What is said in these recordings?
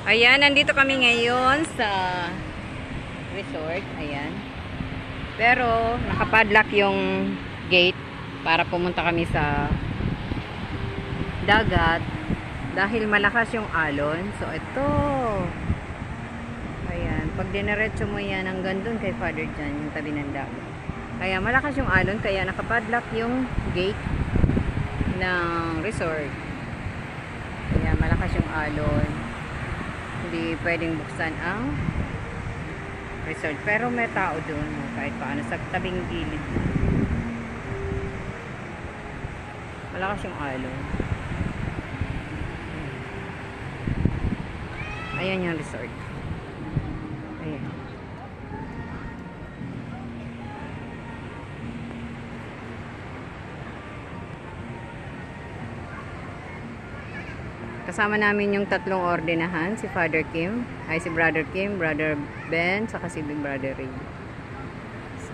Ayan, nandito kami ngayon sa resort. Ayan. Pero, nakapadlock yung gate para pumunta kami sa dagat dahil malakas yung alon. So, ito. Ayan. Pag dinerecho mo yan hanggang dun kay Father John, yung tabi ng dagat. Kaya malakas yung alon, kaya nakapadlock yung gate ng resort. Kaya malakas yung alon. Hindi pwedeng buksan ang resort. Pero may tao doon, kahit paano, sa tabing gilid. Malakas yung alon. Ayan yung resort. Ayan. Kasama namin yung tatlong ordinahan, si Father Kim, si Brother Kim, Brother Ben, saka si Brother Ray. So,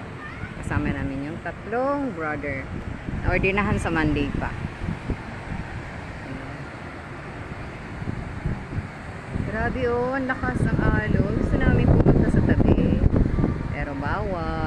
kasama namin yung tatlong brother. Ordinahan sa Monday pa. Grabe oh, ang lakas ng alon. Gusto namin pumunta sa tabi. Pero bawal.